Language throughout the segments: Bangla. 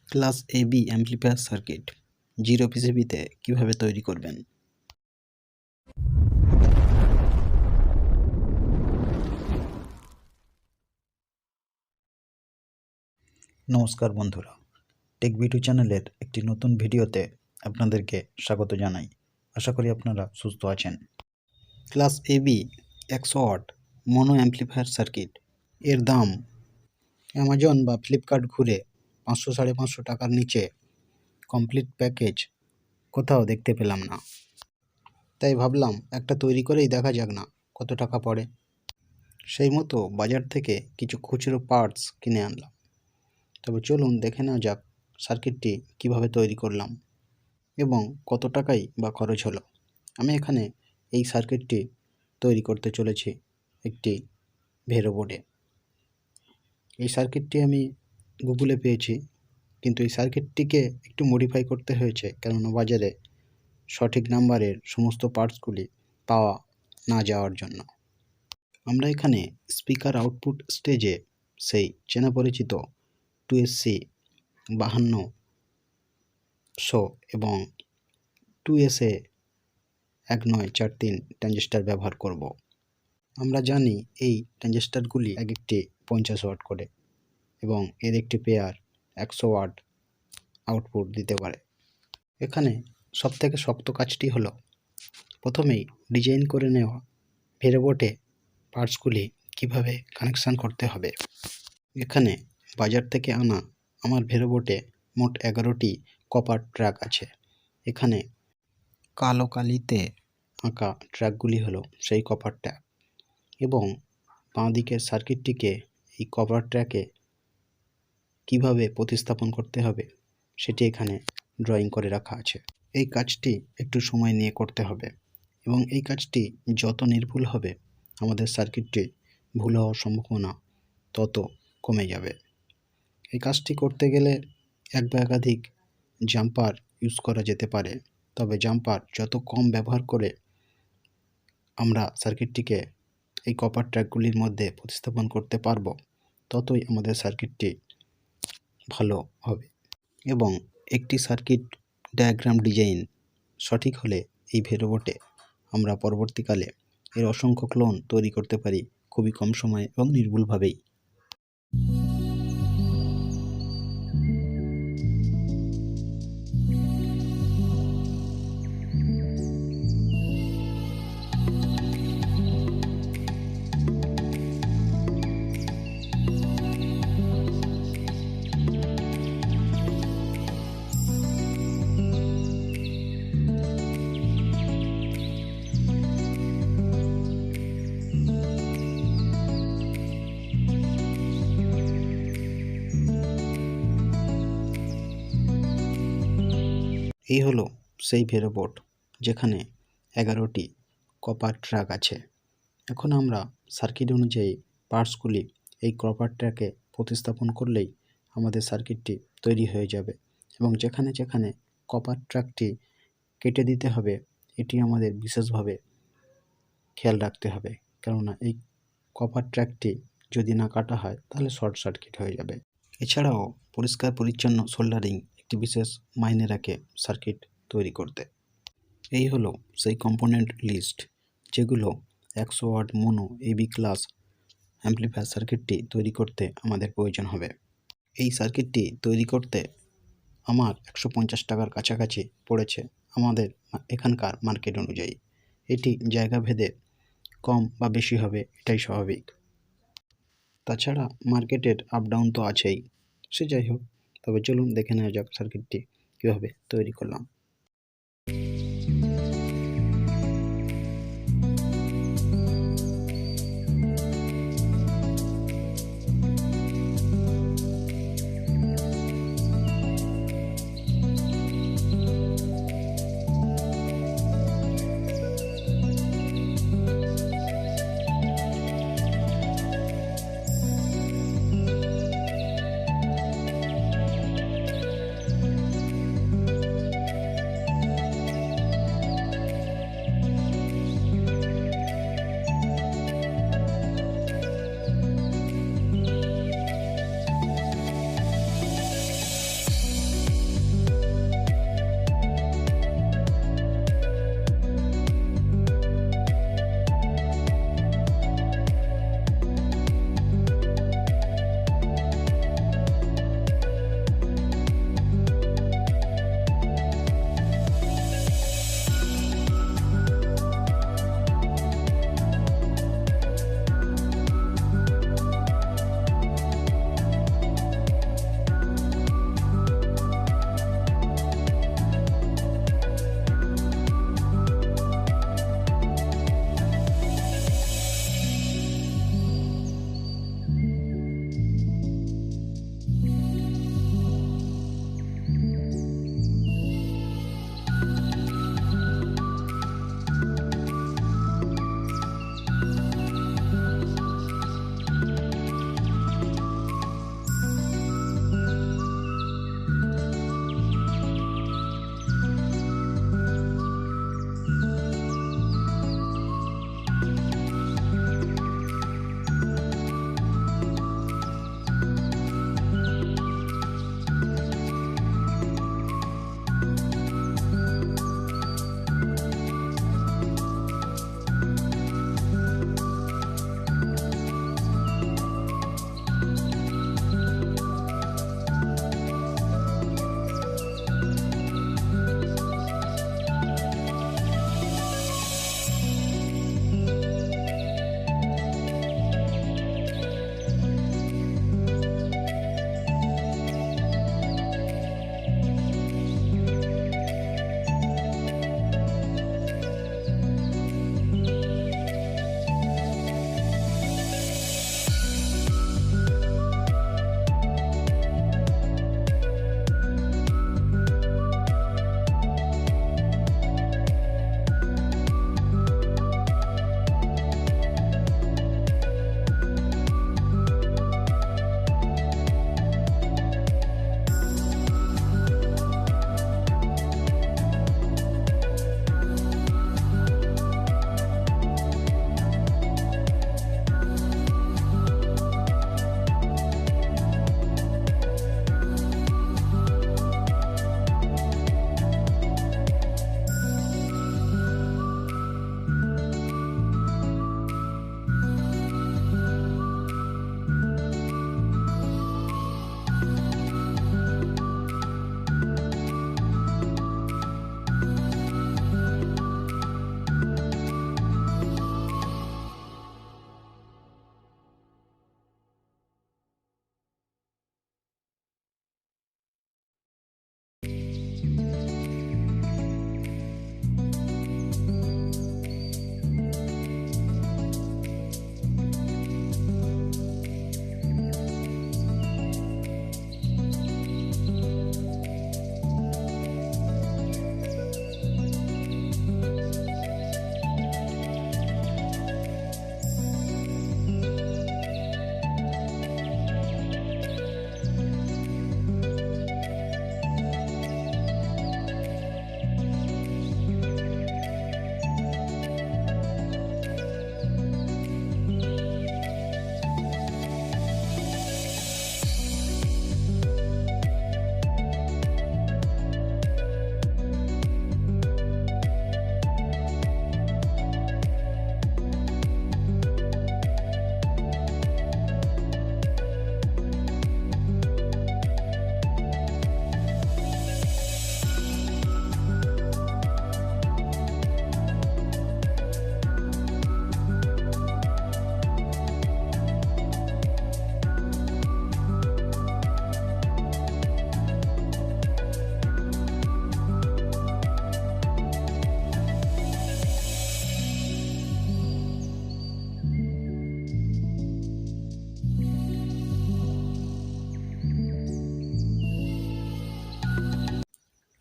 Class AB amplifier circuit zero পিসিবিতে কিভাবে তৈরি করবেন। নমস্কার বন্ধুরা, টেক ভিডিও চ্যানেলের একটি নতুন ভিডিওতে আপনাদেরকে স্বাগত জানাই। আশা করি আপনারা সুস্থ আছেন। ক্লাস এবি 100 ওয়াট মনো অ্যাম্পলিফায়ার সার্কিট এর দাম অ্যামাজন বা ফ্লিপকার্ট ঘুরে 500-550 টাকার নিচে কমপ্লিট প্যাকেজ কোথাও দেখতে পেলাম না। তাই ভাবলাম একটা তৈরি করেই দেখা যাক না কত টাকা পড়ে। সেই মতো বাজার থেকে কিছু খুচরো পার্টস কিনে আনলাম। তবে চলুন দেখে নেওয়া যাক সার্কিটটি কিভাবে তৈরি করলাম এবং কত টাকাই বা খরচ হলো। আমি এখানে এই সার্কিটটি তৈরি করতে চলেছি একটি ভেরো বোর্ডে। এই সার্কিটটি আমি গুগলে পেয়েছি, কিন্তু এই সার্কিটটিকে একটু মডিফাই করতে হয়েছে, কেননা বাজারে সঠিক নাম্বারের সমস্ত পার্টসগুলি পাওয়া না যাওয়ার জন্য। আমরা এখানে স্পিকার আউটপুট স্টেজে সেই চেনা পরিচিত 2SC5200 এবং 2SA1943 ট্রানজিস্টার ব্যবহার করব। আমরা জানি এই ট্রানজিস্টারগুলি এক একটি 50 ওয়াট করে এবং এর একটি পেয়ার 100 ওয়াট আউটপুট দিতে পারে। এখানে সবথেকে শক্ত কাজটি হলো প্রথমেই ডিজাইন করে নেওয়া ভেরো বোর্ডে পার্টসগুলি কিভাবে কানেকশান করতে হবে। এখানে বাজার থেকে আনা আমার ভেরো বোর্ডে মোট 11টি কপার ট্র্যাক আছে। এখানে কালো কালিতে আঁকা ট্র্যাকগুলি হলো সেই কপার ট্র্যাক, এবং বাঁ দিকের সার্কিটটিকে এই কপার ট্র্যাকে কিভাবে প্রতিস্থাপন করতে হবে সেটি এখানে ড্রয়িং করে রাখা আছে। এই কাজটি একটু সময় নিয়ে করতে হবে, এবং এই কাজটি যত নির্ভুল হবে আমাদের সার্কিটটি ভুল হওয়ার সম্ভাবনা তত কমে যাবে। এই কাজটি করতে গেলে এক বা একাধিক জাম্পার ইউজ করা যেতে পারে, তবে জাম্পার যত কম ব্যবহার করে আমরা সার্কিটটিকে এই কপার ট্র্যাকগুলির মধ্যে প্রতিস্থাপন করতে পারবো, ততই আমাদের সার্কিটটি ভালো হবে। এবং একটি সার্কিট ডায়াগ্রাম ডিজাইন সঠিক হলে এই ভেরো বোর্ডে আমরা পরবর্তীকালে এর অসংখ্য ক্লোন তৈরি করতে পারি খুবই কম সময়ে এবং নির্ভুলভাবেই। এই হলো সেই ভেরো বোর্ড যেখানে 11টি কপার ট্র্যাক আছে। এখন আমরা সার্কিট অনুযায়ী পার্টসগুলি এই কপার ট্র্যাকে প্রতিস্থাপন করলেই আমাদের সার্কিটটি তৈরি হয়ে যাবে। এবং যেখানে যেখানে কপার ট্র্যাকটি কেটে দিতে হবে এটি আমাদের বিশেষভাবে খেয়াল রাখতে হবে, কেননা এই কপার ট্র্যাকটি যদি না কাটা হয় তাহলে শর্ট সার্কিট হয়ে যাবে। এছাড়াও পরিষ্কার পরিচ্ছন্ন সোল্ডারিং একটি বিশেষ মাইনে রাখে সার্কিট তৈরি করতে। এই হলো সেই কম্পোনেন্ট লিস্ট যেগুলো 100 watt mono AB class amplifier সার্কিটটি তৈরি করতে আমাদের প্রয়োজন হবে। এই সার্কিটটি তৈরি করতে আমার 150 টাকার কাছাকাছি পড়েছে আমাদের এখানকার মার্কেট অনুযায়ী। এটি জায়গা ভেদে কম বা বেশি হবে, এটাই স্বাভাবিক। তাছাড়া মার্কেটের আপ ডাউন তো আছেই, সে যাই হোক। তবে চলুন দেখে নেওয়া যাক সার্কিটটি কীভাবে তৈরি করলাম।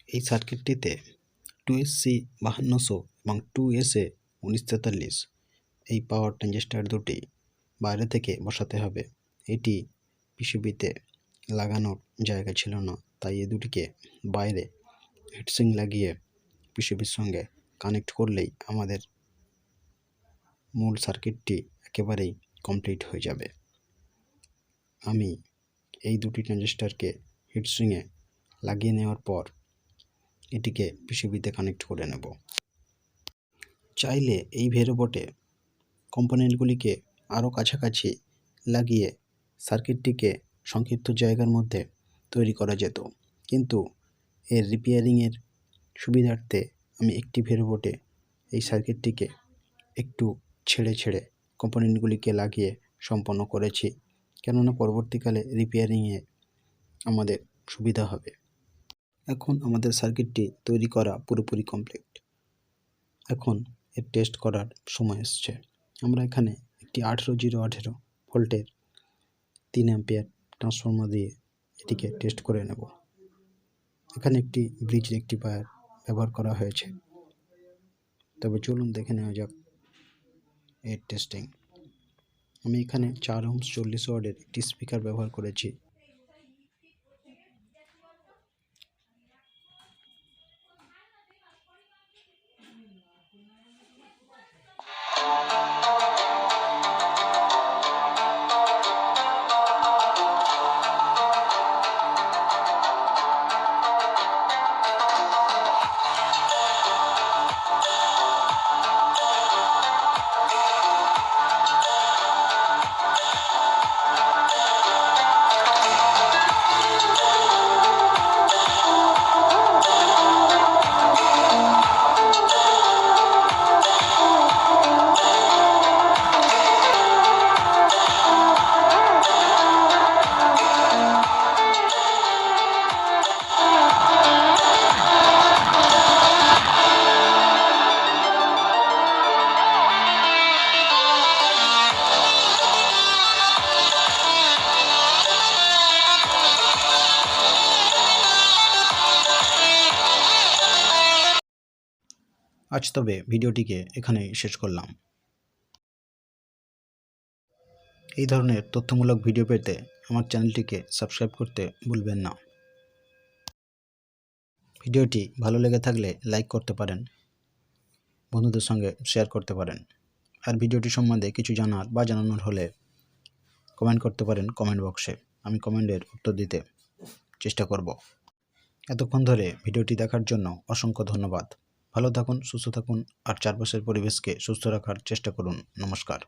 এই সার্কিটটিতে 2SC5200 এবং 2SA1943 এই পাওয়ার ট্রানজিস্টর দুটি বাইরে থেকে বসাতে হবে। এটি পিসিবিতে লাগানোর জায়গা ছিল না, তাই এই দুটিকে বাইরে হিটসিং লাগিয়ে পিসিবির সঙ্গে কানেক্ট করলেই আমাদের মূল সার্কিটটি একেবারেই কমপ্লিট হয়ে যাবে। আমি এই দুটি ট্রানজিস্টরকে হিটসিংয়ে লাগিয়ে নেওয়ার পর এটিকে পিসিবিতে কানেক্ট করে নেব। চাইলে এই ভেরোবোর্ডে কম্পোনেন্টগুলিকে আরও কাছাকাছি লাগিয়ে সার্কিটটিকে সংক্ষিপ্ত জায়গার মধ্যে তৈরি করা যেত, কিন্তু এর রিপেয়ারিংয়ের সুবিধার্থে আমি একটি ভেরোবোর্ডে এই সার্কিটটিকে একটু ছেড়ে ছেড়ে কম্পোনেন্টগুলিকে লাগিয়ে সম্পন্ন করেছি, কেননা পরবর্তীকালে রিপেয়ারিংয়ে আমাদের সুবিধা হবে। এখন আমাদের সার্কিটটি তৈরি করা পুরোপুরি কমপ্লিট। এখন এর টেস্ট করার সময় এসছে। আমরা এখানে একটি 18018 ভোল্টের 3 অ্যাম্পিয়ার ট্রান্সফর্মার দিয়ে এটিকে টেস্ট করে নেব। এখানে একটি ব্রিজ রেকটিফায়ার ব্যবহার করা হয়েছে। তবে চলুন দেখে নেওয়া যাক এর টেস্টিং। আমি এখানে 4 ohms 40 ওয়াটের একটি স্পিকার ব্যবহার করেছি। আজ তবে ভিডিওটিকে এখানেই শেষ করলাম। এই ধরনের তথ্যমূলক ভিডিও পেতে আমার চ্যানেলটিকে সাবস্ক্রাইব করতে ভুলবেন না। ভিডিওটি ভালো লেগে থাকলে লাইক করতে পারেন, বন্ধুদের সঙ্গে শেয়ার করতে পারেন। আর ভিডিওটি সম্বন্ধে কিছু জানার বা জানানোর হলে কমেন্ট করতে পারেন কমেন্ট বক্সে। আমি কমেন্টের উত্তর দিতে চেষ্টা করব। এতক্ষণ ধরে ভিডিওটি দেখার জন্য অসংখ্য ধন্যবাদ। ভালো থাকুন, সুস্থ থাকুন আর চারপাশের পরিবেশকে সুস্থ রাখার চেষ্টা করুন। নমস্কার।